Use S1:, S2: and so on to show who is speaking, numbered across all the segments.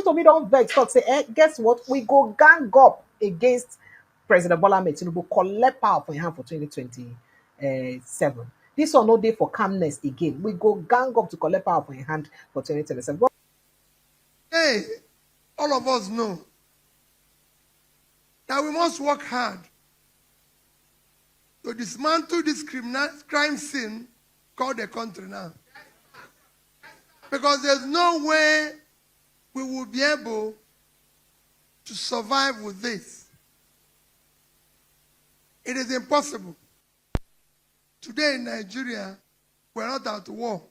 S1: Peter Obi don't vex talk say, guess what? We go gang up against President Bola Ahmed Tinubu, collect power for your hand for 2027. This one no day for calmness again. We go gang up to collect power for your hand for 2027. But
S2: Hey, all of us know that we must work hard to dismantle this crime scene called the country now. Because there's no way we will be able to survive with this. It is impossible. Today in Nigeria, we're not at war.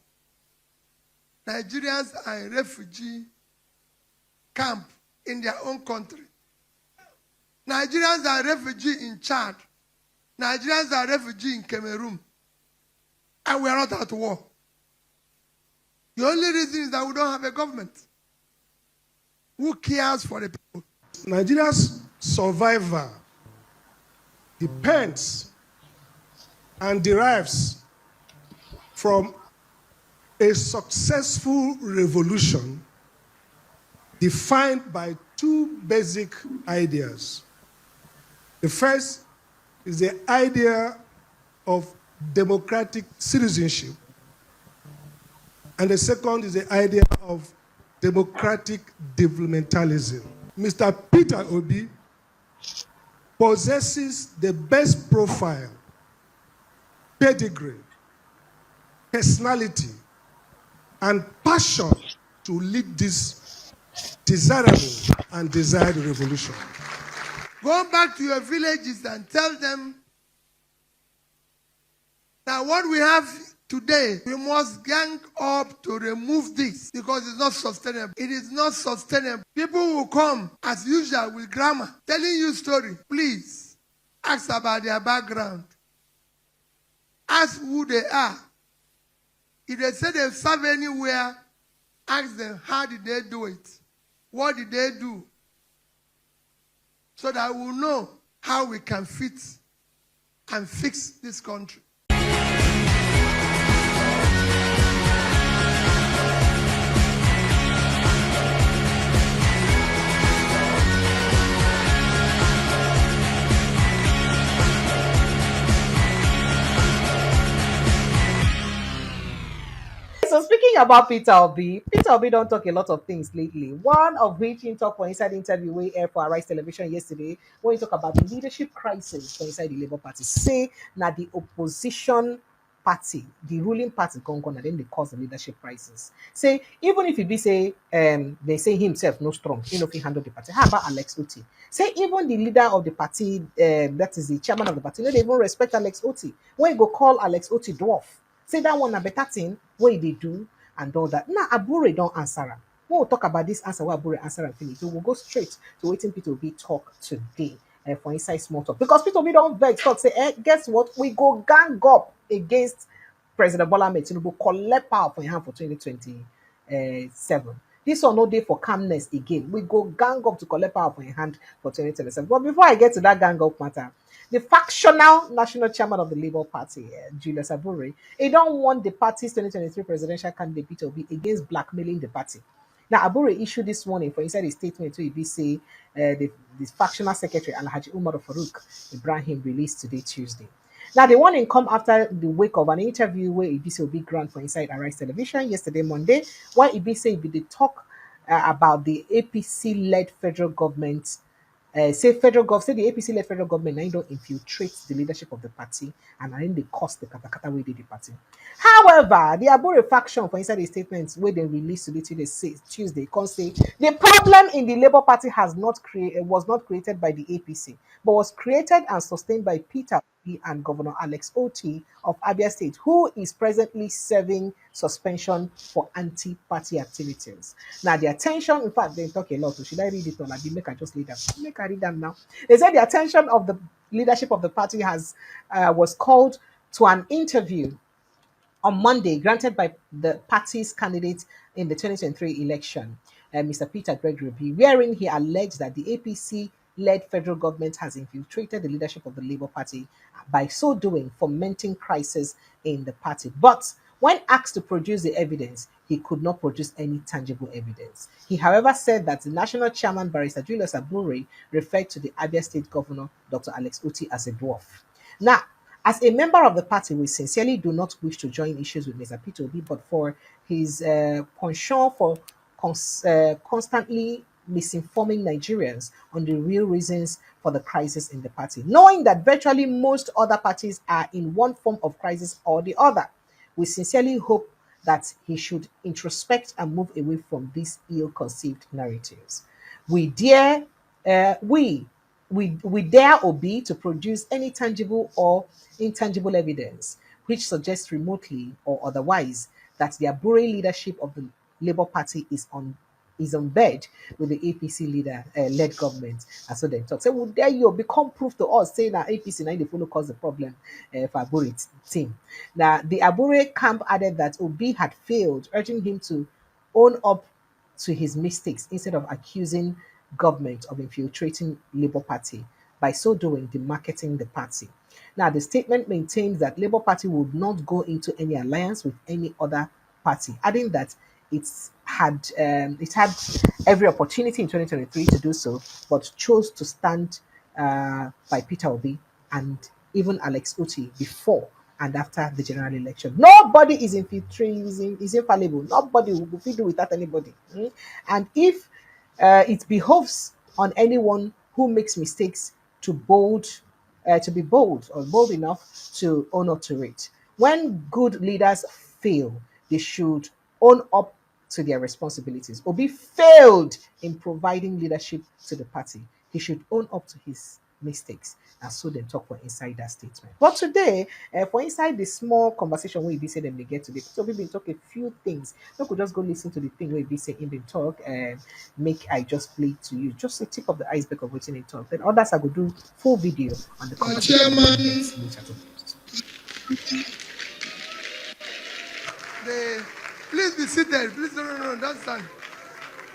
S2: Nigerians are in refugee camp in their own country. Nigerians are refugee in Chad. Nigerians are refugee in Cameroon. And we are not at war. The only reason is that we don't have a government who cares for the people.
S3: Nigeria's survival depends and derives from a successful revolution defined by two basic ideas. The first is the idea of democratic citizenship, and the second is the idea of democratic developmentalism. Mr. Peter Obi possesses the best profile, pedigree, personality, and passion to lead this desirable and desired revolution.
S2: Go back to your villages and tell them that what we have today, we must gang up to remove this because it's not sustainable. It is not sustainable. People will come, as usual, with grammar, telling you story. Please, ask about their background. Ask who they are. If they say they serve anywhere, ask them, how did they do it? What did they do? So that we'll know how we can fit and fix this country.
S1: so speaking about Peter Obi don't talk a lot of things lately. One of which he talked for inside interview way air for Arise Television yesterday, when he talk about the leadership crisis for inside the Labour Party. Say now the opposition party, the ruling party gone and then they cause the leadership crisis. Say even if he be say they say himself no strong, you know if he handle the party. How about Alex Oti? Say even the leader of the party, that is the chairman of the party, no, they even respect Alex Oti. When you go call Alex Oti dwarf, say that one a better thing, what they do and all that. Now Abure don't answer her. When we talk about this answer, what Abure answer and finish, so we'll go straight to waiting Peter Obi talk today for inside small talk. Because Peter Obi don't vex talk, say, guess what? We go gang up against President Bola Ahmed Tinubu, collect power for your hand for 2027. This one no day for calmness again. We go gang up to collect power for your hand for 2027. But before I get to that gang up matter, the factional national chairman of the Labour Party, Julius Abure, he don't want the party's 2023 presidential candidate Peter Obi against blackmailing the party. Now, Abure issued this morning for inside a statement to EBC, the factional secretary Alhaji Umar Farouk Ibrahim released today, Tuesday. Now, the warning come after the wake of an interview where EBC will be grant for inside Arise Television yesterday, Monday, where EBC will be talk about the APC-led federal government. Say the APC-led federal government now don't infiltrate the leadership of the party and then they cost the katakata way they the party. However, the Abure faction for inside the statements where they released today Tuesday can say the problem in the Labour Party was not created by the APC, but was created and sustained by Peter Obi and Governor Alex Oti of Abia State, who is presently serving suspension for anti-party activities. Now, the attention, in fact, they talk a lot. So should I read it or make I just read that? Make I read them now. They said the attention of the leadership of the party was called to an interview on Monday, granted by the party's candidate in the 2023 election, Mr. Peter Gregory, wherein he alleged that the APC-led federal government has infiltrated the leadership of the Labour Party, by so doing fomenting crisis in the party. But when asked to produce the evidence, he could not produce any tangible evidence. He, however, said that the national chairman, Barrister Julius Abure, referred to the Abia State Governor, Dr. Alex Uti, as a dwarf. Now, as a member of the party, we sincerely do not wish to join issues with Mr. Peter Obi, but for his penchant for constantly misinforming Nigerians on the real reasons for the crisis in the party, knowing that virtually most other parties are in one form of crisis or the other. We sincerely hope that he should introspect and move away from these ill-conceived narratives. We dare, we we dare Obi to produce any tangible or intangible evidence which suggests remotely or otherwise that the Abure leadership of the Labour Party is on bed with the APC leader led government. And so they talk. Say, well, there you become proof to us saying that APC now they follow cause the problem for Abure team. Now the Abure camp added that Obi had failed, urging him to own up to his mistakes instead of accusing government of infiltrating Labour Party, by so doing demarketing the party. Now, the statement maintains that Labour Party would not go into any alliance with any other party, adding that it had every opportunity in 2023 to do so, but chose to stand by Peter Obi and even Alex Uti before and after the general election. Nobody is infallible. Nobody will do without anybody. And if it behoves on anyone who makes mistakes to be bold or bold enough to own up to it. When good leaders fail, they should own up to their responsibilities. Obi failed in providing leadership to the party. He should own up to his mistakes. And so they talk for inside that statement. But today, for inside the small conversation where we say them they get today, so we've been talk a few things. You could just go listen to the thing where we say in the talk and make I just play to you. Just a tip of the iceberg of what's in the talk. Then others I will do full video on the conversation.
S2: Chairman,
S1: Which I will post.
S2: please be seated. Please, no, don't stand.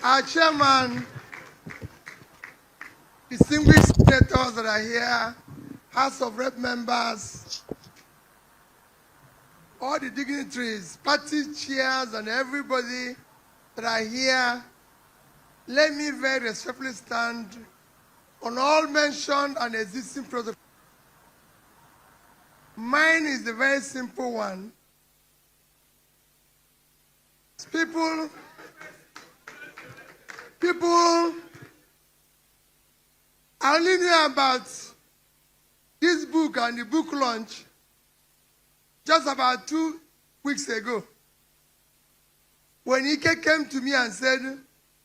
S2: Our chairman, distinguished senators that are here, House of Rep members, all the dignitaries, party chairs, and everybody that are here, let me very respectfully stand on all mentioned and existing protocols. Mine is a very simple one. People, I only knew about this book and the book launch just about 2 weeks ago. When Ike came to me and said,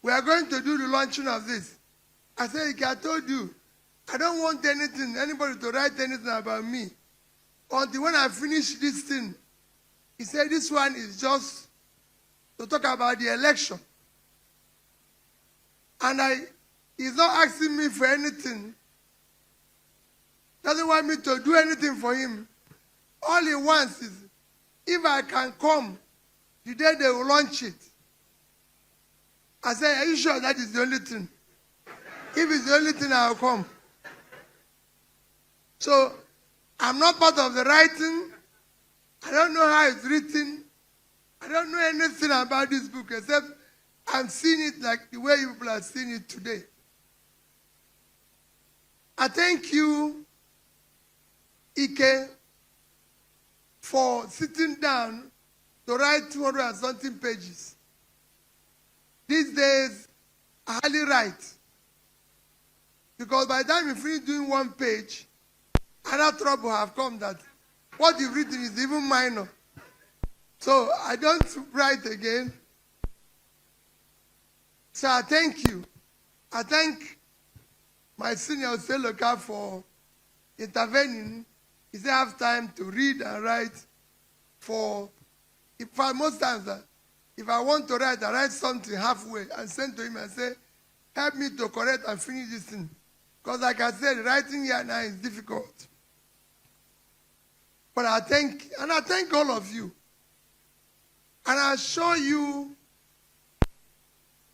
S2: we are going to do the launching of this. I said, Ike, I told you, I don't want anybody to write anything about me until when I finish this thing. He said, this one is just to talk about the election. And he's not asking me for anything. Doesn't want me to do anything for him. All he wants is, if I can come the day they will launch it. I said, are you sure that is the only thing? If it's the only thing, I'll come. So, I'm not part of the writing. I don't know how it's written. I don't know anything about this book except I'm seeing it like the way you people are seeing it today. I thank you, Ike, for sitting down to write 200 and something pages. These days, I hardly write. Because by the time you finish doing one page, another trouble have come that what you've written is even minor. So I don't write again. So I thank you. I thank my senior fellow for intervening. He said I have time to read and write most times if I want to write, I write something halfway and send to him and say, help me to correct and finish this thing. Because like I said, writing here now is difficult. But I thank all of you. And I assure you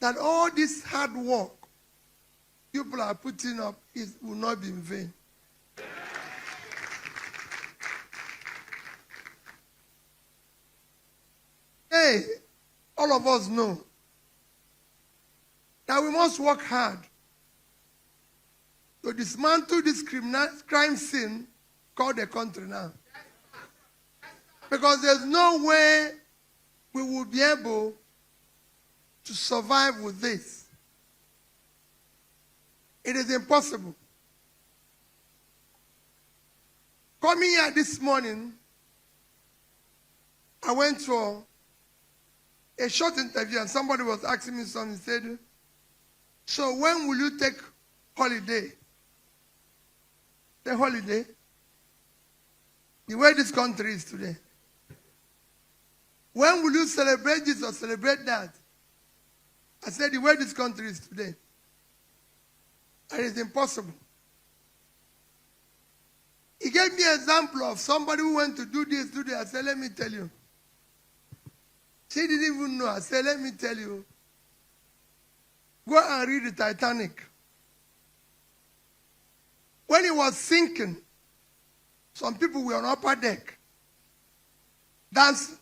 S2: that all this hard work people are putting up will not be in vain. Hey, all of us know that we must work hard to dismantle this crime scene called the country now. Because there's no way we will be able to survive with this. It is impossible. Coming here this morning, I went for a short interview and somebody was asking me something. He said, so when will you take holiday? The holiday? The way this country is today. When will you celebrate this or celebrate that? I said, the way this country is today. It is impossible. He gave me an example of somebody who went to do this, do that. I said, let me tell you. She didn't even know. I said, let me tell you. Go and read the Titanic. When it was sinking, some people were on upper deck. Dancing.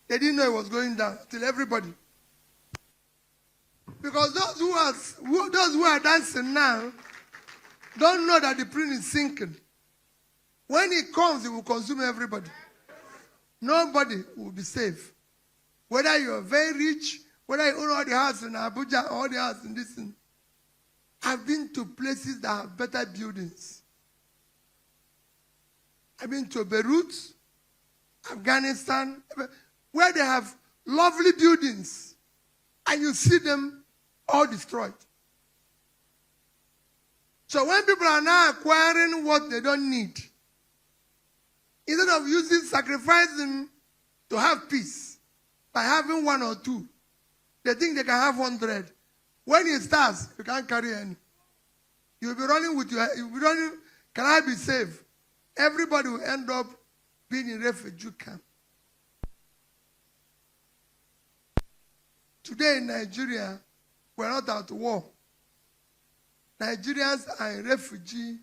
S2: They didn't know it was going down till everybody. Because those who are dancing now don't know that the plane is sinking. When it comes, it will consume everybody. Nobody will be safe. Whether you are very rich, whether you own all the houses in Abuja, all the houses in this thing. I've been to places that have better buildings. I've been to Beirut, Afghanistan, where they have lovely buildings, and you see them all destroyed. So when people are now acquiring what they don't need, instead of sacrificing to have peace by having one or two, they think they can have 100. When it starts, you can't carry any. You'll be running with you'll be running, can I be safe? Everybody will end up being in refugee camp. Today in Nigeria, we're not at war. Nigerians are in refugee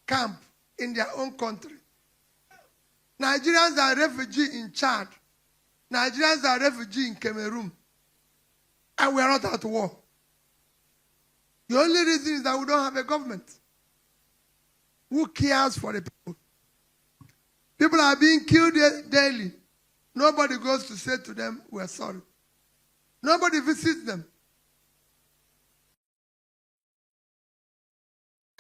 S2: camp in their own country. Nigerians are refugee in Chad. Nigerians are refugee in Cameroon. And we are not at war. The only reason is that we don't have a government. Who cares for the people? People are being killed daily. Nobody goes to say to them, we're sorry. Nobody visits them.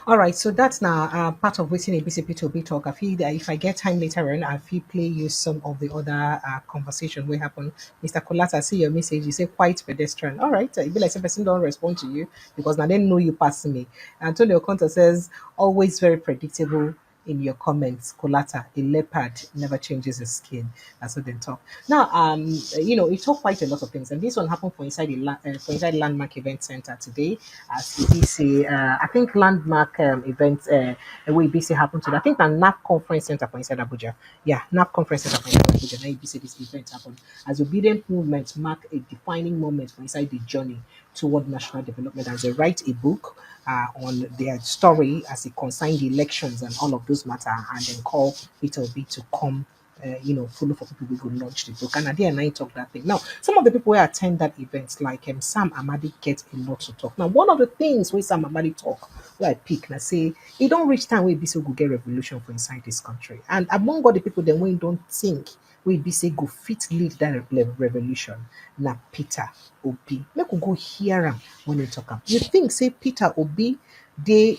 S1: All right, so that's now part of waiting ABCP to be talk. I feel that if I get time later on, I feel play you some of the other conversation will happen. Mr. Kolata, I see your message. You say quite pedestrian. All right, it be like a person don't respond to you because now they know you pass me. Antonio Conta says always very predictable in your comments. Kolata, a leopard never changes his skin. That's what they talk. Now, you talk quite a lot of things, and this one happened for inside the Landmark Event Center today. As EBC, I think Landmark event where EBC happened today. I think the NAP Conference Center for inside Abuja. Yeah, NAP Conference Center for inside Abuja. Now EBC this event happened as obedient movement mark a defining moment for inside the journey toward national development. As they write a book on their story as it concerned the elections and all of those matter, and then call Peter Obi to come, follow for people who go launch the book. And at the end, I talk that thing. Now, some of the people who attend that event, like Sam Amadi, get a lot to talk. Now, one of the things where Sam Amadi talk, where I pick and I say, it don't reach time where BC will get revolution for inside this country. And among all the people, then we don't think we be say go fit lead that revolution. Now Peter Obi, make we go hear him when they talk. You think say Peter Obi they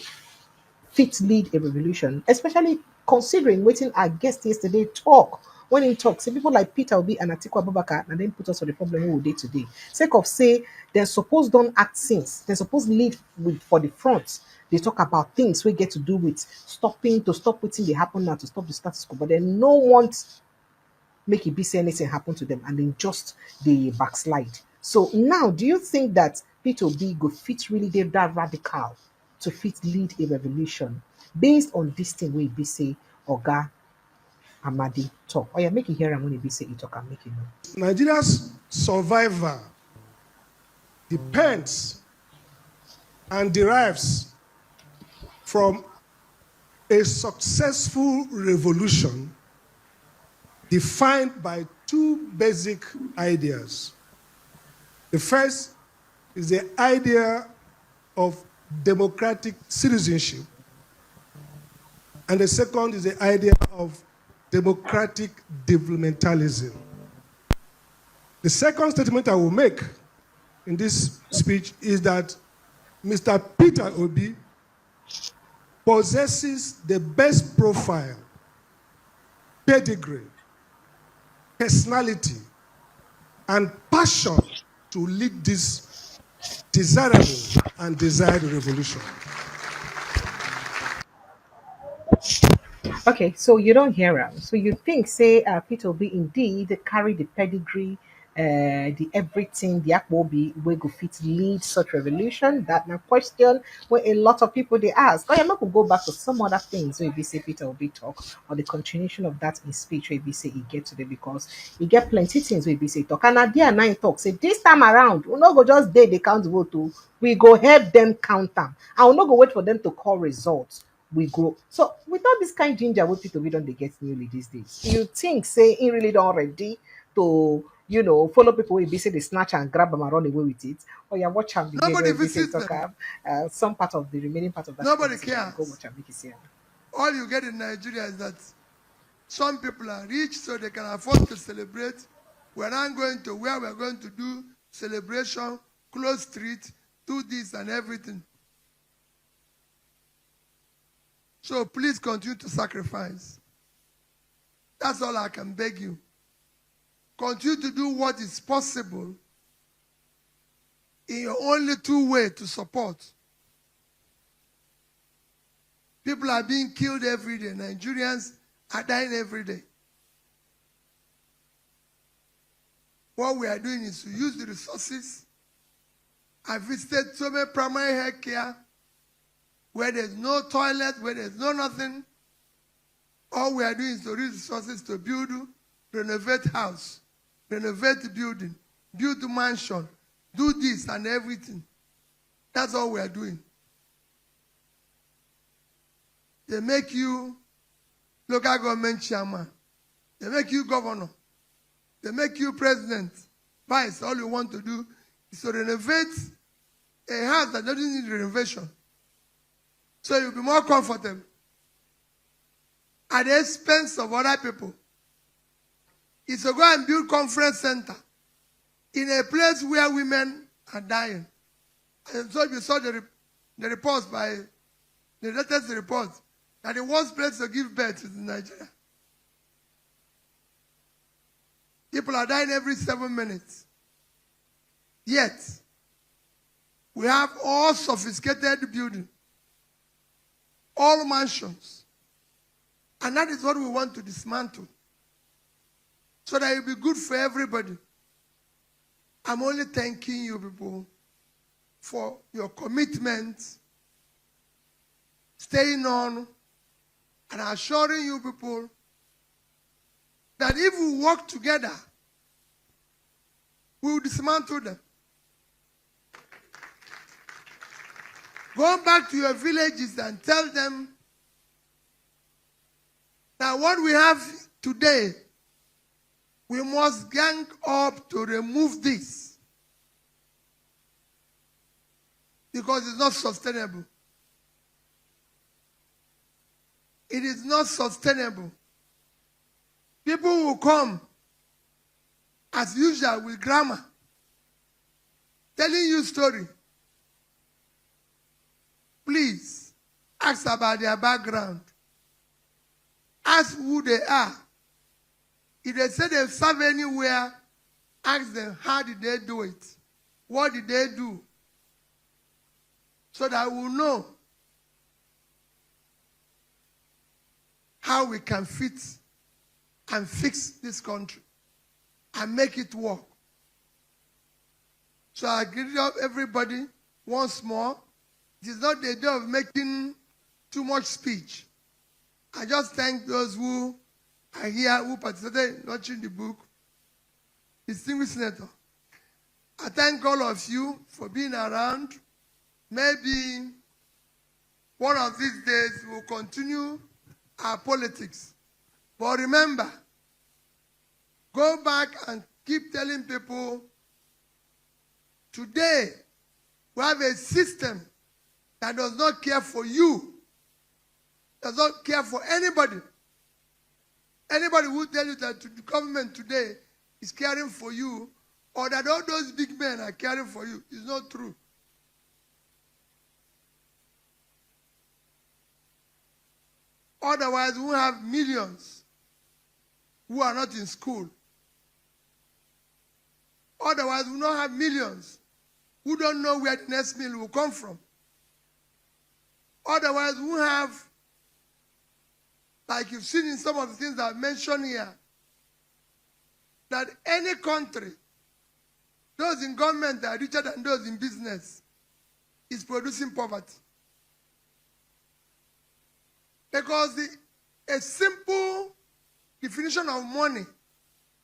S1: fit lead a revolution, especially considering waiting our guest yesterday talk. When he talks, say people like Peter Obi and Atiku Abubakar and then put us on the problem we will day today. Sake of say they're supposed don't act since they're supposed lead with for the front. They talk about things we get to do with stop waiting they happen now to stop the status quo, but then no one make it be say anything happen to them and then just the backslide. So now, do you think that Peter Obi go fit really dey that radical to fit lead a revolution based on this thing where be say Oga Amadi talk? Oh yeah, make you hear him when he be say he talk and make you know.
S3: Nigeria's survival depends and derives from a successful revolution defined by two basic ideas. The first is the idea of democratic citizenship, and the second is the idea of democratic developmentalism. The second statement I will make in this speech is that Mr. Peter Obi possesses the best profile, pedigree, personality, and passion to lead this desirable and desired revolution.
S1: Okay, so you don't hear him. So you think, say, Peter Obi indeed carry the pedigree, the everything, the Akwobi, we go fit lead such revolution? That now question where a lot of people they ask. Oh, I'm not gonna go back to some other things where we say Peter Obi talk or the continuation of that in speech where we say he get today because he get plenty things where we say talk. And at the nine talk say this time around, we not go just they count vote to we go help them count them. I will not go wait for them to call results we go. So without this kind ginger wey Peter we don't they get newly these days. You think say he really don't ready to follow people wey be say they snatch and grab them and run away with it. Or you watch am behave
S2: Nobody
S1: wey be say
S2: visits
S1: talk
S2: them.
S1: some part of the remaining part of that
S2: Nobody
S1: conversation, go
S2: cares.
S1: watch am make you see am.
S2: All you get in Nigeria is that some people are rich so they can afford to celebrate. We're not going to where we're going to do celebration, close street, do this and everything. So please continue to sacrifice. That's all I can beg you. Continue to do what is possible in your only two ways to support. People are being killed every day. Nigerians are dying every day. What we are doing is to use the resources. I visited so many primary health care where there's no toilet, where there's no nothing. All we are doing is to use resources to build, renovate house, renovate the building, build the mansion, do this and everything. That's all we are doing. They make you local government chairman. They make you governor. They make you president. Vice, all you want to do is to renovate a house that doesn't need renovation. So you'll be more comfortable at the expense of other people. It's to go and build conference center in a place where women are dying. And so you saw the reports by the latest report that the worst place to give birth is in Nigeria. People are dying every 7 minutes. Yet, we have all sophisticated buildings, all mansions. And that is what we want to dismantle. So that it will be good for everybody. I'm only thanking you people for your commitment, staying on, and assuring you people that if we work together, we will dismantle them. Go back to your villages and tell them that what we have today, we must gang up to remove this because it's not sustainable. It is not sustainable. People will come, as usual, with grammar, telling you story. Please, ask about their background. Ask who they are. If they say they serve anywhere, ask them how did they do it? What did they do? So that we'll know how we can fit and fix this country and make it work. So I greet up everybody once more. It is not the day of making too much speech. I just thank those who are here, who participated in launching the book. Distinguished Senator, I thank all of you for being around. Maybe one of these days we'll continue our politics. But remember, go back and keep telling people today we have a system that does not care for you, does not care for anybody. Anybody who tell you that the government today is caring for you or that all those big men are caring for you is not true. Otherwise, we have millions who are not in school. Otherwise, we don't have millions who don't know where the next meal will come from. Otherwise, we have, like you've seen in some of the things I've mentioned here, that any country, those in government are richer than those in business, is producing poverty. Because a simple definition of money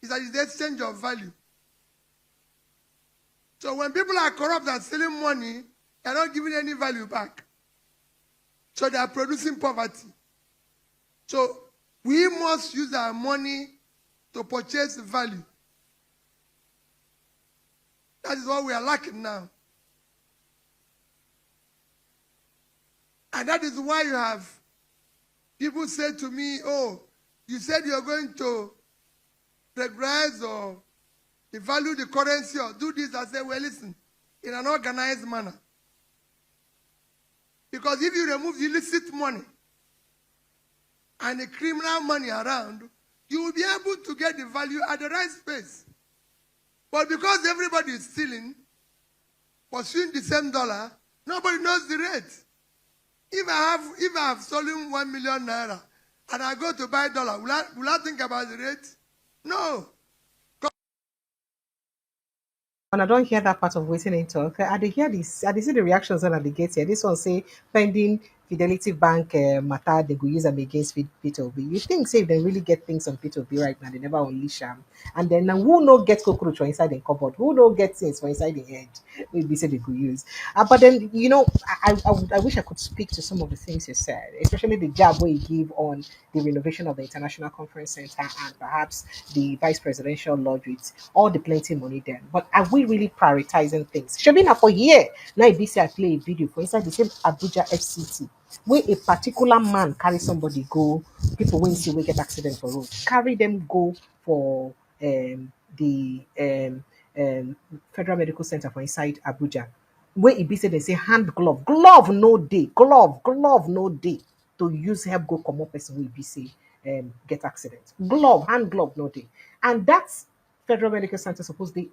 S2: is that it's the exchange of value. So when people are corrupt and stealing money, they're not giving any value back. So they are producing poverty. So we must use our money to purchase value. That is what we are lacking now. And that is why you have people say to me, oh, you said you're going to regress or devalue the currency or do this. I say, well, listen, in an organized manner. Because if you remove the illicit money and the criminal money around, you will be able to get the value at the right space. But because everybody is stealing, pursuing the same dollar, nobody knows the rate. If I have stolen 1 million naira and I go to buy dollar, will I think about the rate? No.
S1: And I don't hear that part of waiting in talk. I dey hear this. I dey see the reactions when I dey get here. This one say pending Fidelity Bank matter they go use them against P2B. You think say if they really get things on P2B right now, they never unleash them. And then who no get cockroach for inside the cupboard? Who no get things for inside the head? Maybe say they could use. But then I wish I could speak to some of the things you said, especially the jab where you give on the renovation of the International Conference Center and perhaps the vice presidential lodge with all the plenty money there. But are we really prioritizing things? Shabina for here. Now if this I play a video for inside the same Abuja FCT where a particular man carry somebody go, people when see we get accident for road, carry them go for the Federal Medical Center for inside Abuja. Where it be said they say hand glove no day, glove no day to use help go come up person will be say get accident. Hand glove no day. And that's Federal Medical Center supposed to be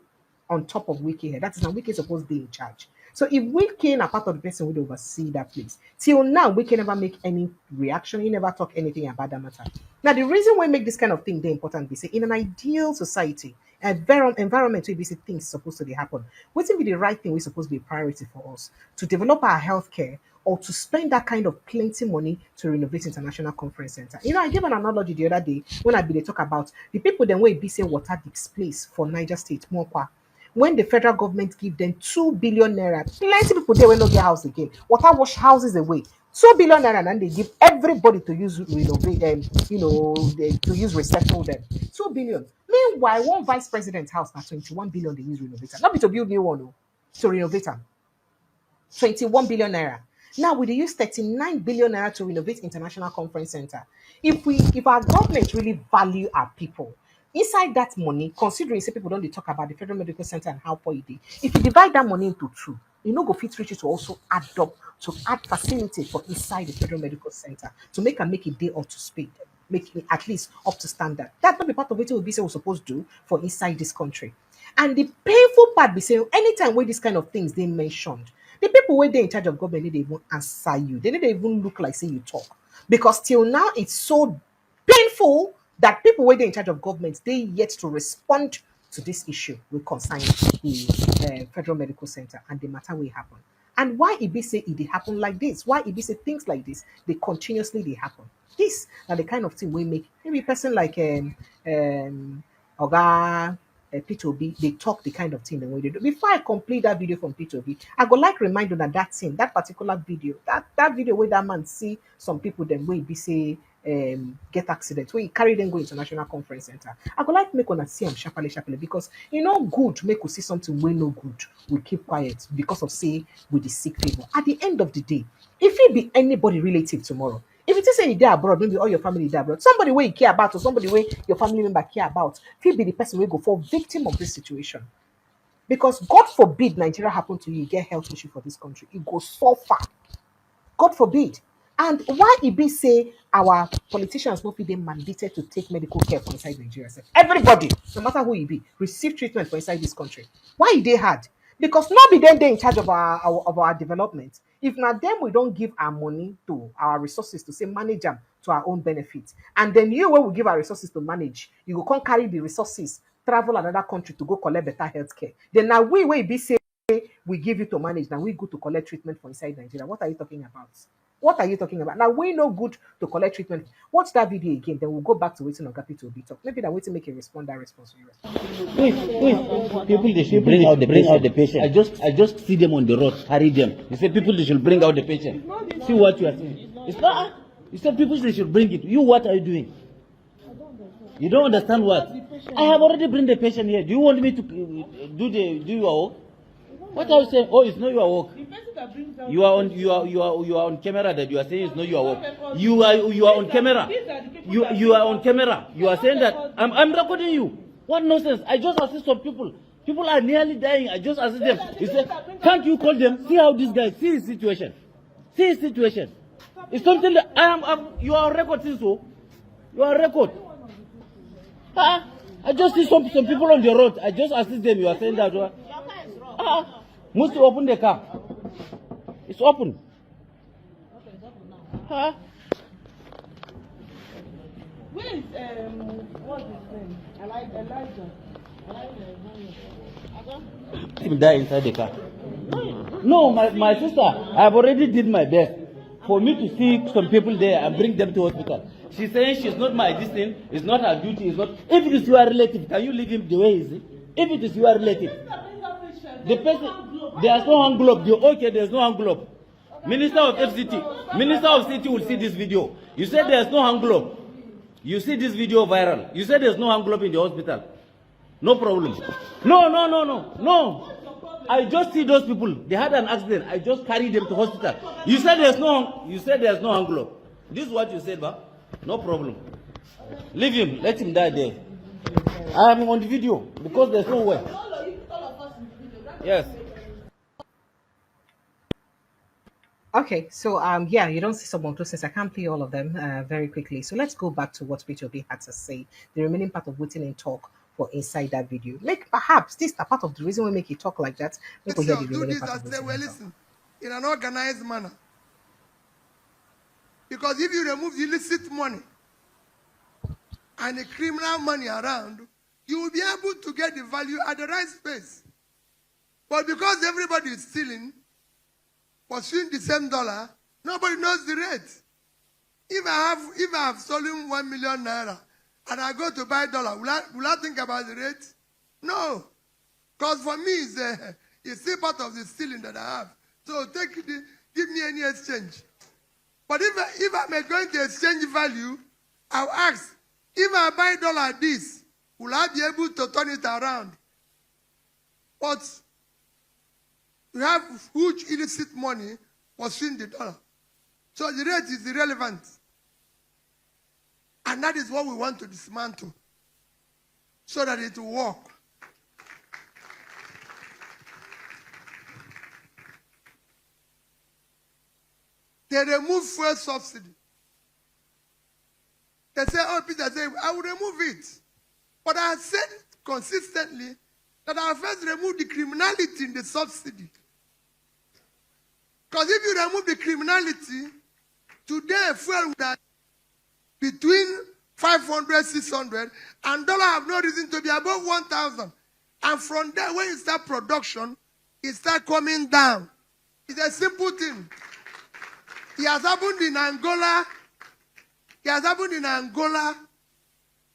S1: on top of Wiki here. That is now Wiki supposed to be in charge. So if Wiki are part of the person who oversee that place, till now Wiki never make any reaction, he never talk anything about that matter. Now the reason why make this kind of thing they important be say in an ideal society, environment where basic things supposed to be happen. What's be the right thing we supposed to be a priority for us to develop our healthcare or to spend that kind of plenty money to renovate International Conference Center. I gave an analogy the other day when I be they talk about the people then way be say water displace for Niger State, Mokwa. When the federal government give them 2 billion naira, plenty people there will not get house again. Water wash houses away. 2 billion naira, and they give everybody to use renovate them, to use recycle them. 2 billion. Meanwhile, one vice president's house now 21 billion they use renovator. Not be to build new one, no, to renovate them. 21 billion naira. Now we dey use 39 billion naira to renovate International Conference Center. If our government really value our people, inside that money, considering say people don't dey talk about the Federal Medical Center and how poor it is, if you divide that money into two, you know go fit reach it to also add up to add facility for inside the Federal Medical Center to make it day up to speed, make it at least up to standard. That not be part of what we be say we supposed to do for inside this country. And the painful part be saying anytime where this kind of things they mentioned, the people where they in charge of government they even answer you. They didn't even look like say you talk. Because till now it's so painful that people where they in charge of government they yet to respond to this issue will concern the Federal Medical Center and the matter will happen. And why it be say it dey happen like this? Why it be say things like this they continuously they happen? This are the kind of thing we make maybe a person like Oga P2B, they talk the kind of thing the way they do. Before I complete that video from P2B, I go like remind you that thing, that particular video, that video where that man see some people them way be say get accident, when you carry them go international conference center. I go like make una see am sharply because e no good make we see something wey no good. We keep quiet because of say we dey seek favour. At the end of the day, if it be anybody relative tomorrow, if you say you dey abroad, maybe all your family dey abroad, somebody wey you care about or somebody wey your family member care about fit be the person wey go fall victim of this situation. Because God forbid Nigeria happen to you, get health issue for this country, it go suffer. God forbid. And why it be say our politicians no fit dey mandated to take medical care for inside Nigeria sef? Everybody, no matter who you be, receive treatment for inside this country. Why e dey hard? Because not be them they in charge of our development. If not them, we don't give our money to our resources to say manage them to our own benefit. And then you when we give our resources to manage, you go come carry the resources, travel another country to go collect better health care. Then now we will be say we give you to manage, now we go to collect treatment for inside Nigeria. What are you talking about? What are you talking about? Now we no good to collect treatment. Watch that video again, then we'll go back to waiting on Gapi to be talk. Maybe that waiting make a respond that response.
S4: Wait. People they should bring out the patient. I just see them on the road, carry them. You say people they should bring out the patient. See what you are saying. It's not. You said people they should bring it. You what are you doing? You don't understand what? I have already bring the patient here. Do you want me to do your work? What are you saying? Oh, it's not your work. You are on camera that you are saying it's not your work. You are on camera. You are on camera. You are saying that I'm recording you. What nonsense? I just assist some people. People are nearly dying. I just assist them. You say, can't you call them? See how this guy see his situation. See his situation. It's something that you are on record, so you are on record. I just see some people on the road. I just assist them. You are saying that. Must you open the car? It's open.
S5: Where is what's his name? Elijah.
S4: Him die inside the car. No, my sister, I have already did my best for me to see some people there and bring them to hospital. She's saying she's not my distance, it's not her duty, it's not. If it is your relative, can you leave him the way he is? If it is your relative, the person, there's no hand glove. Okay, there's no hand glove. Minister of FCT, Minister of City will see this video. You said there's no hand glove. You see this video viral. You said there's no hand glove in the hospital. No problem. No. I just see those people. They had an accident. I just carried them to hospital. You said there's no hand glove. This is what you said, ba? No problem. Leave him. Let him die there. I am on the video because there's no way. Yes.
S1: Okay, so yeah, you don't see some of those things. I can't play all of them very quickly. So let's go back to what Peter B had to say. The remaining part of waiting and talk for inside that video. Make perhaps this a part of the reason we make it talk like that. People hear the
S2: do
S1: remaining
S2: this
S1: part of
S2: as they
S1: Waiting and Talk.
S2: listen in an organized manner. Because if you remove the illicit money and the criminal money around, you will be able to get the value at the right space. But because everybody is stealing, pursuing the same dollar, nobody knows the rate. If I have stolen 1 million naira and I go to buy dollar, will I think about the rate? No. Because for me, it's still part of the stealing that I have. So give me any exchange. But if I'm going to exchange value, I'll ask, if I buy dollar this, will I be able to turn it around? But we have huge illicit money pursuing the dollar. So the rate is irrelevant. And that is what we want to dismantle so that it will work. They remove fuel subsidy. They say, oh, Peter said, I will remove it. But I said consistently that I first remove the criminality in the subsidy. Because if you remove the criminality, today fuel would have between 500, 600, and dollar have no reason to be above 1,000. And from there, when you start production, it starts coming down. It's a simple thing. It has happened in Angola.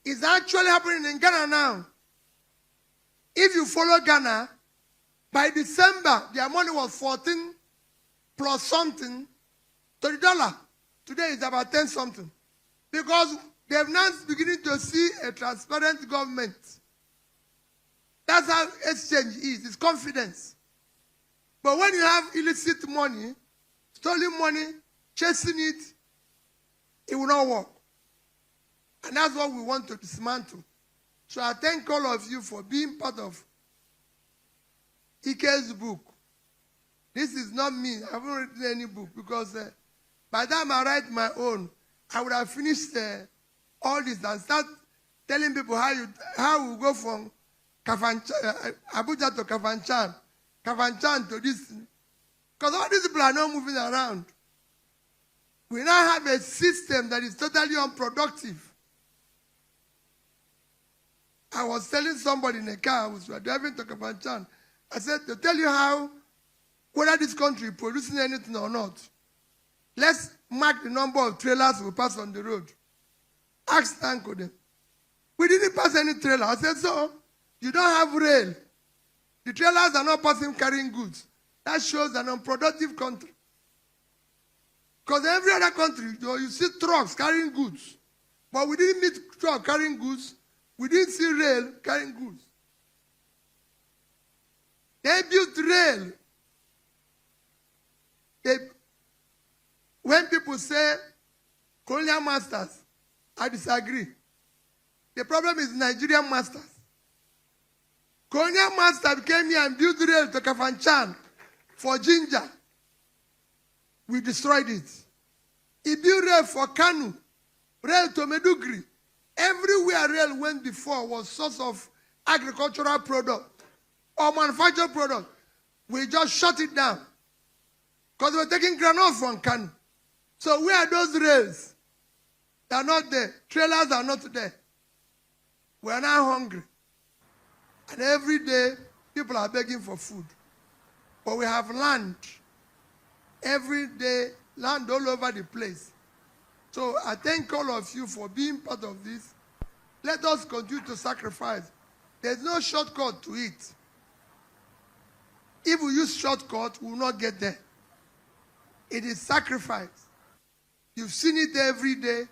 S2: It's actually happening in Ghana now. If you follow Ghana, by December, their money was 14 plus something to the dollar. Today it's about 10 something. Because they've now beginning to see a transparent government. That's how exchange is. It's confidence. But when you have illicit money, stolen money, chasing it, it will not work. And that's what we want to dismantle. So I thank all of you for being part of Ike's book. This is not me. I haven't written any book because by the time I write my own, I would have finished all this and start telling people how we go from Abuja to Kafanchan to this. Because all these people are not moving around. We now have a system that is totally unproductive. I was telling somebody in a car, I was driving to Kafanchan. I said, to tell you how, whether this country is producing anything or not, let's mark the number of trailers we pass on the road. Ask Tanko them. We didn't pass any trailer. I said, so, you don't have rail. The trailers are not passing carrying goods. That shows an unproductive country. Because every other country, you see trucks carrying goods. But we didn't meet trucks carrying goods. We didn't see rail carrying goods. They built rail. When people say colonial masters, I disagree. The problem is Nigerian masters. Colonial master came here and built rail to Kafanchan for ginger. We destroyed it. He built rail for Kanu, rail to Medugri. Everywhere rail went before was source of agricultural product or manufactured product. We just shut it down because we're taking granite from Kanu. So where are those rails? They are not there. Trailers are not there. We are now hungry. And every day, people are begging for food. But we have land. Every day, land all over the place. So I thank all of you for being part of this. Let us continue to sacrifice. There's no shortcut to it. If we use shortcut, we will not get there. It is sacrifice. You've seen it every day.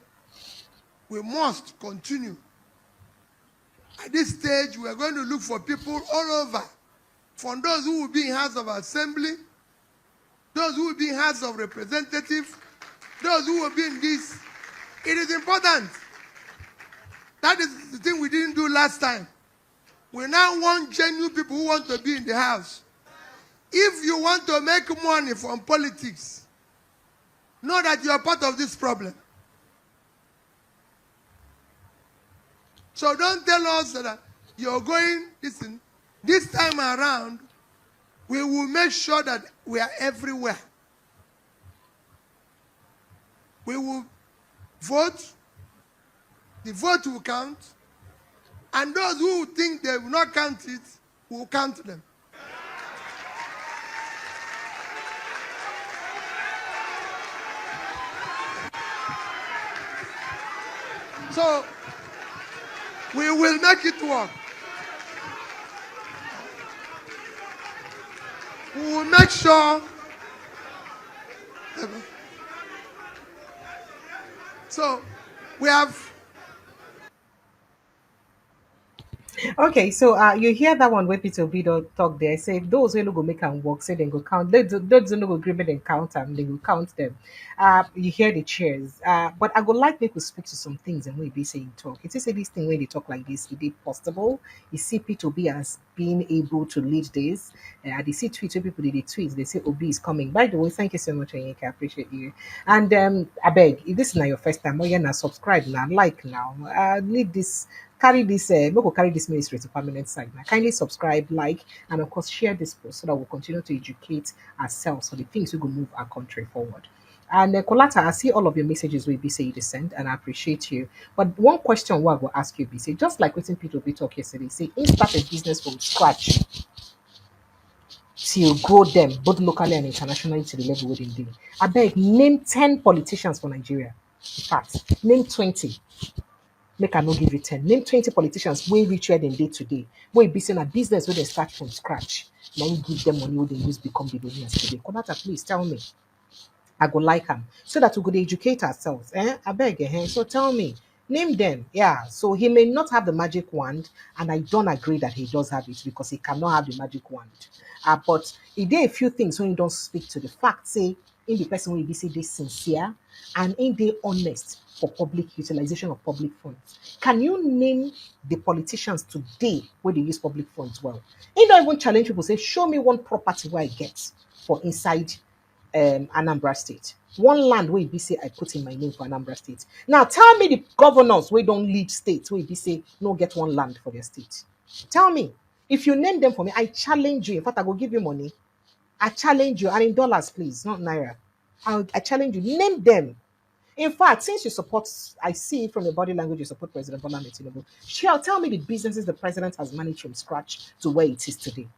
S2: We must continue. At this stage, we are going to look for people all over. From those who will be in House of Assembly, those who will be in House of Representatives, those who will be in this. It is important. That is the thing we didn't do last time. We now want genuine people who want to be in the House. If you want to make money from politics, know that you are part of this problem. So don't tell us that you're going, listen, this time around, we will make sure that we are everywhere. We will vote, the vote will count, and those who think they will not count it, will count them. So, we will make it work. We will make sure. So, we have.
S1: Okay, so you hear that one where Peter Obi don talk there. Say those who no go make am work, say they go count. Those who no go agree make dem count am, they will count them. You hear the cheers. But I go like make we speak to some things and we be saying talk. It is say this thing when they talk like this, it is possible. You see Peter Obi as being able to lead this. They see tweet where people they tweet, they say Obi is coming. By the way, thank you so much, Onyeka. I appreciate you. And I beg, if this is not your first time, oh yeah, now subscribe now, like now. Leave this carry this make we carry this ministry to permanent side now. Kindly subscribe, like, and of course share this post so that we'll continue to educate ourselves for the things we will move our country forward. And Kolata, I see all of your messages will be say you send, and I appreciate you. But one question what I will ask you be say, just like what Peter be talk yesterday, say he start a business from scratch till grow them both locally and internationally to the level where they do. I beg name 10 politicians for Nigeria. In fact, name 20. Make I no give you 10. Name 20 politicians way richer than day today. Wey be saying a business where they start from scratch. Now you give them money where they use become billionaires today. Konata, please tell me. I go like them so that we could educate ourselves. I beg, so tell me, name them. Yeah, so he may not have the magic wand, and I don't agree that he does have it because he cannot have the magic wand. But he did a few things when you don't speak to the fact, say, in the person will be say they sincere and in they honest for public utilization of public funds. Can you name the politicians today where they use public funds well? You don't even challenge people, say, show me one property where I get for inside Anambra State. One land where be say I put in my name for Anambra State. Now tell me the governors where don't lead states where be say no get one land for their state. Tell me. If you name them for me, I challenge you. In fact, I will give you money. I challenge you, and in dollars, please, not naira. I challenge you. Name them. In fact, since you support, I see from your body language you support President Bola Ahmed Tinubu. Shall tell me the businesses the president has managed from scratch to where it is today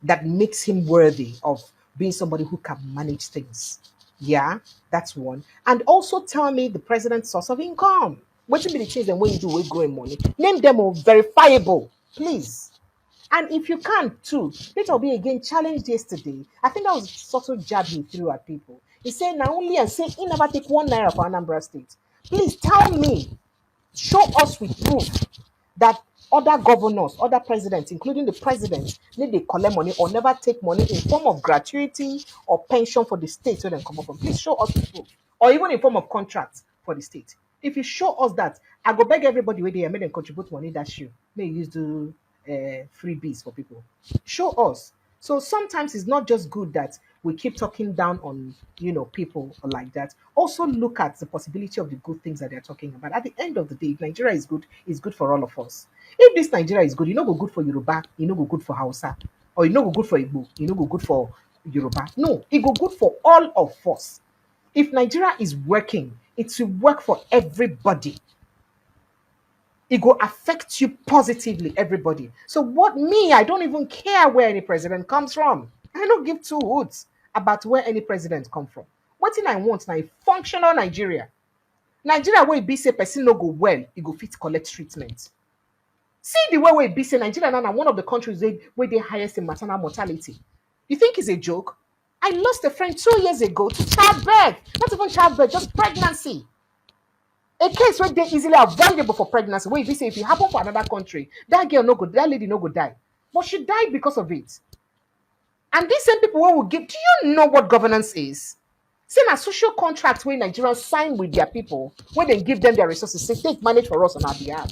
S1: that makes him worthy of being somebody who can manage things. Yeah, that's one. And also tell me the president's source of income. What be the change and when you do we growing money? Name them all verifiable, please. And if you can't too, Peter be again challenged yesterday. I think that was subtle jab he threw at people. He said, now only and say he never take 1 naira for Anambra State. Please tell me, show us with proof that other governors, other presidents, including the president, need they collect money or never take money in form of gratuity or pension for the state where they come up from. Please show us with proof. Or even in form of contract for the state. If you show us that, I go beg everybody where they made them contribute money that you may use to freebies for people. Show us. So sometimes it's not just good that we keep talking down on people like that. Also look at the possibility of the good things that they're talking about. At the end of the day, if Nigeria is good, it's good for all of us. If this Nigeria is good, you know go good for Yoruba, you know go good for Hausa, or you know go good for Igbo, you know go good for Yoruba. No, it go good for all of us. If Nigeria is working, it will work for everybody. It will affect you positively, everybody. So I don't even care where any president comes from. I don't give two hoots about where any president come from. What thing I want now a functional Nigeria. Nigeria where it be say person no go well, it go fit collect treatment. See the way it be say Nigeria now one of the countries where they highest in maternal mortality. You think it's a joke? I lost a friend 2 years ago to childbirth. Not even childbirth, just pregnancy. A case where they easily avoidable for pregnancy. Where if you say if it happen for another country, that lady no go die. But she died because of it. And these same people will give. Do you know what governance is? Same as social contract where Nigerians sign with their people, where they give them their resources, say take manage for us on our behalf.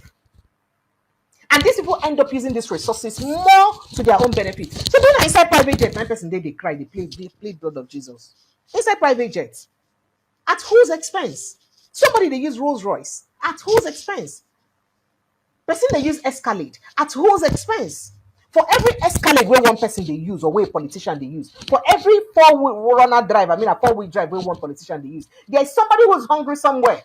S1: And these people end up using these resources more to their own benefit. So when I inside private jet, 9% they cry, they play blood of Jesus. Inside private jet. At whose expense? Somebody they use Rolls Royce. At whose expense? Person they use Escalade. At whose expense? For every Escalade where one person they use or where a politician they use, for every 4-wheel runner drive, a 4-wheel drive where one politician they use, there's somebody who's hungry somewhere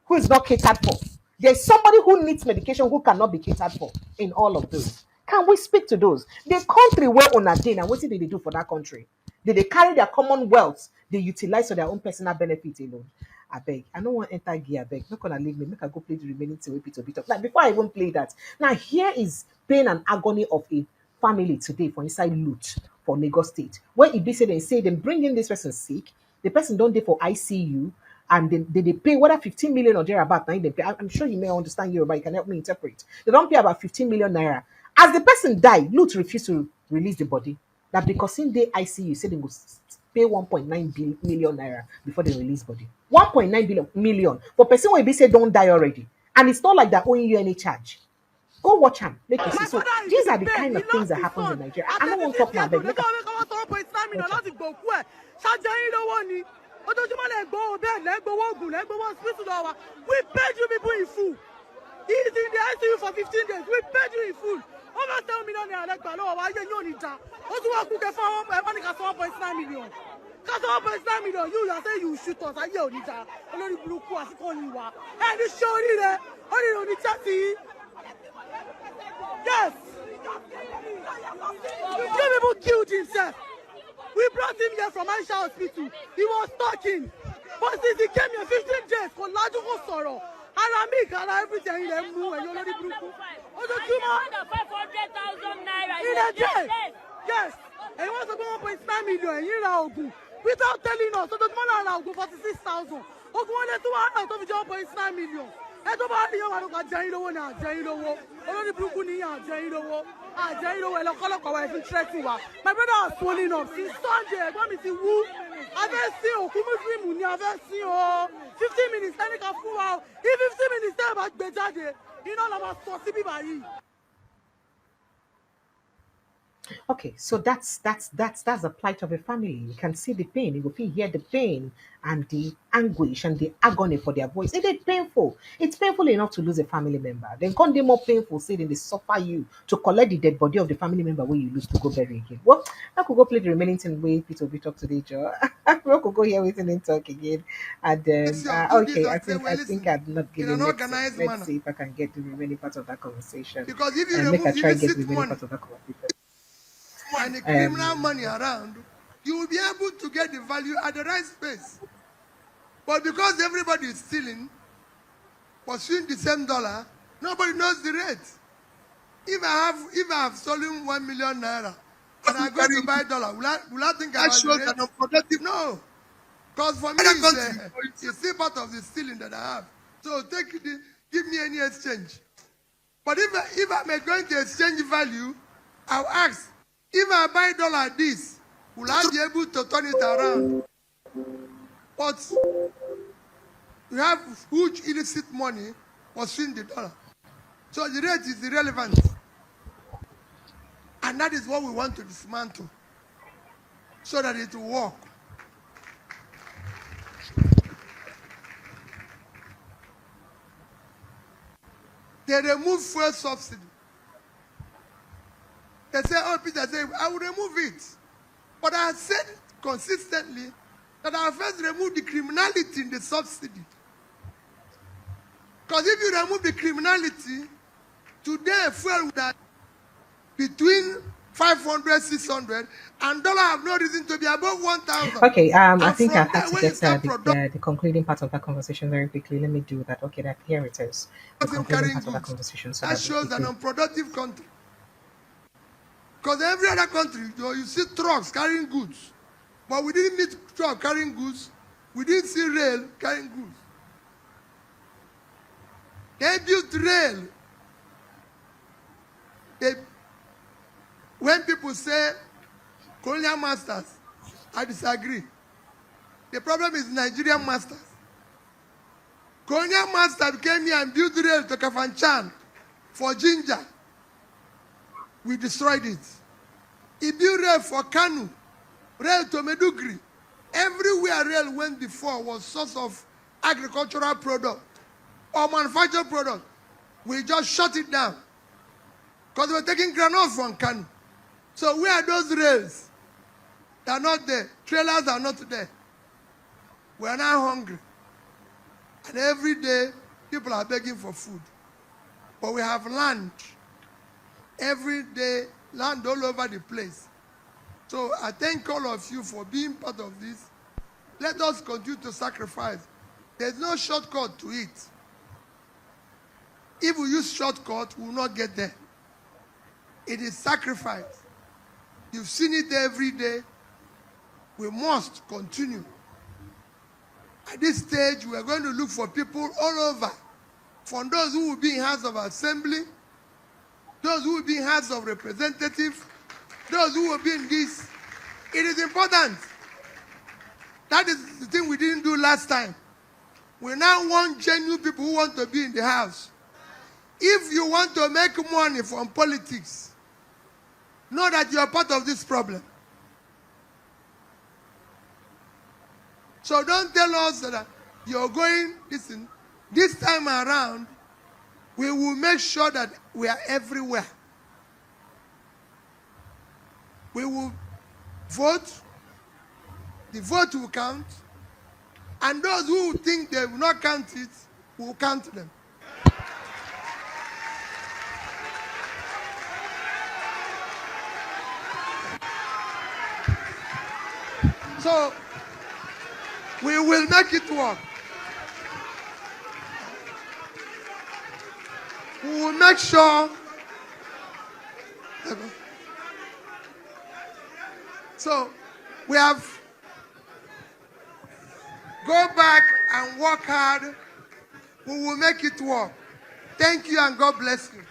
S1: who is not catered for. There's somebody who needs medication who cannot be catered for in all of those. Can we speak to those? The country where on a day, and what did they do for that country? Did they carry their common wealth they utilize for their own personal benefit alone? I beg. I don't want to enter gear. I beg. Not gonna leave me. Make I go play the remaining thing with bit of. Like before I even play that. Now here is pain and agony of a family today for inside loot for Lagos State. Where it be say they bring in this person sick. The person don't dey for ICU. And they pay whether 15 million or thereabout. Now they pay. I'm sure you may understand Yoruba. You can help me interpret. They don't pay about 15 million naira. As the person died, Loot refused to release the body. That because in the ICU, said they would pay 1.9 million naira before they release body. 1.9 million for person who be say don't die already. And it's not like they're owing you any charge. Go watch them. Make you see. So these are the kind of things that happen in Nigeria. I don't want to talk now. Beg. We paid you people in full. He's in the ICU for 15 days. We paid you in full. Over 7 million naira. Why you need that? What do you want for 1.9 million? 1.9 million. You are saying you shoot us. I you need that. Only blue cross calling you. And you show it there. Only on the chatty. Yes. You people killed himself. We brought him here from Aisha Hospital. He was talking. But since he came here 15 days, for Laju Soro, Aramik and everything in them move and you already broke. Oh, the tumor? 500,000 naira in a day. Yes. And he wants to go 1.9 million. You know,
S5: without telling us. So the money now go 46,000. Ogun wọlé tó wà náà tó fi jẹ́ 1.9 million. Ẹ tó bá rí ọmọ àdókò àjẹyìn lówó ni àjẹyìn lówó. Olórí burúkú ni àjẹyìn lówó. Àjẹyìn lówó ẹ lọ kọ́lọ́kọ̀ wa ẹ fi threatening wa. My brother was swollen up since Sunday. Ẹ̀gbọ́n mi ti wú. A fẹ́ sin òkú Muslim ni a fẹ́ sin o. 15 minutes ẹni kan fún wa o. If 15 minutes tẹ́ ẹ bá gbé jáde, iná la máa sọ sí bíbá yìí.
S1: Okay, so that's the plight of a family. You can see the pain, you can hear the pain and the anguish and the agony for their voice. It is painful. It's painful enough to lose a family member. Then can't be more painful saying they suffer you to collect the dead body of the family member where you lose to go bury again. Well, I could go play the remaining thing way Peter will be talk today, Joe. We could go here waiting and talk again. And then okay, I think I've not given it. Let's see if I can get the remaining part of that conversation.
S2: Because if you
S1: and make
S2: remove
S1: I try to get the
S2: illicit
S1: remaining
S2: money
S1: part of that conversation.
S2: and the criminal money around, you will be able to get the value at the right space. But because everybody is stealing, pursuing the same dollar, nobody knows the rate. If I have stolen 1 million naira and I go to buy dollar, will I think about the rate? Unproductive. No. Because for me, it's still part of the stealing that I have. So give me any exchange. But if I'm going to exchange value, I'll ask, if I buy dollar this, will I be able to turn it around? But we have huge illicit money pursuing the dollar. So the rate is irrelevant. And that is what we want to dismantle so that it will work. They remove fuel subsidy. They say, oh, Peter said, I will remove it. But I said consistently that I first remove the criminality in the subsidy. Because if you remove the criminality, today fuel would have between 500, 600, and dollar have no reason to be above 1,000.
S1: Okay, I think I have to get the concluding part of that conversation very quickly. Let me do that. Okay, here it is. The concluding part of that conversation. So
S2: that shows an unproductive country. Because every other country, you see trucks carrying goods. But we didn't meet truck carrying goods. We didn't see rail carrying goods. They built rail. When people say colonial masters, I disagree. The problem is Nigerian masters. Colonial master came here and built rail to Kafanchan for ginger. We destroyed it. He built rail for Kanu, rail to Medugri. Everywhere rail went before was source of agricultural product or manufactured product. We just shut it down because we were taking granite from Kanu. So where are those rails? They are not there. Trailers are not there. We are now hungry. And every day, people are begging for food. But we have land. Every day, land all over the place. So I thank all of you for being part of this. Let us continue to sacrifice. There's no shortcut to it. If we use shortcut, we will not get there. It is sacrifice. You've seen it every day. We must continue. At this stage, we are going to look for people all over. From those who will be in House of Assembly, those who will be in House of Representatives, those who will be in this. It is important. That is the thing we didn't do last time. We now want genuine people who want to be in the House. If you want to make money from politics, know that you are part of this problem. So don't tell us that you're going, listen, this time around, we will make sure that we are everywhere. We will vote, the vote will count, and those who think they will not count it, will count them. So, we will make it work. We will make sure. So, we have Go back and work hard. We will make it work. Thank you and God bless you.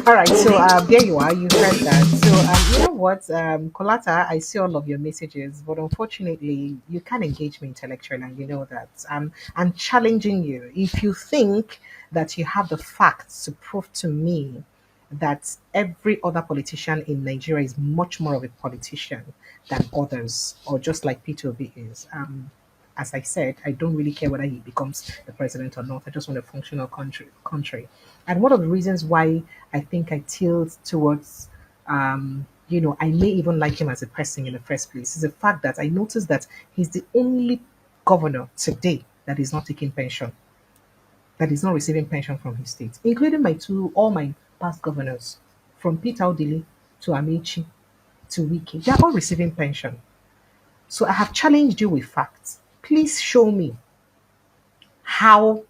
S1: All right, so there you are. You heard that. So you know what, Colata, I see all of your messages, but unfortunately, you can't engage me intellectually, and you know that. I'm challenging you. If you think that you have the facts to prove to me that every other politician in Nigeria is much more of a politician than others, or just like P2B is, as I said, I don't really care whether he becomes the president or not. I just want a functional country. And one of the reasons why I think I tilt towards, I may even like him as a person in the first place is the fact that I noticed that he's the only governor today that is not taking pension, that is not receiving pension from his state, including all my past governors, from Peter Odili to Amici to Wiki. They are all receiving pension. So I have challenged you with facts. Please show me how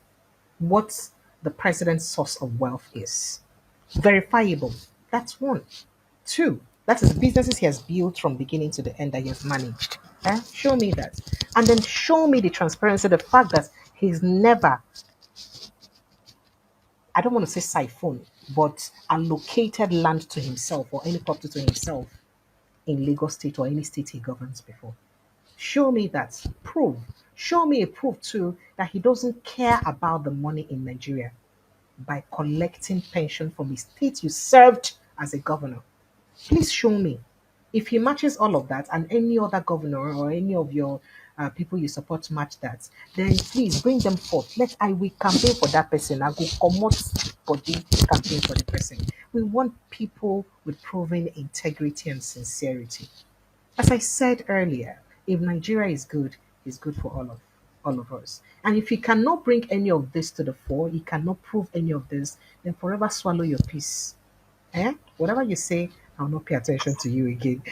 S1: what the president's source of wealth is. Verifiable. That's one. Two, that is businesses he has built from beginning to the end that he has managed. Show me that. And then show me the transparency, the fact that he's never, I don't want to say siphon, but allocated land to himself or any property to himself in Lagos State or any state he governs before. Show me that. Prove. Show me a proof too that he doesn't care about the money in Nigeria by collecting pension from his state you served as a governor. Please show me. If he matches all of that and any other governor or any of your people you support match that, then please bring them forth. Let I will campaign for that person. I will promote body campaign for the person. We want people with proven integrity and sincerity. As I said earlier, if Nigeria is good, it's good for all of us. And if you cannot bring any of this to the fore, you cannot prove any of this, then forever swallow your peace. Whatever you say, I'll not pay attention to you again.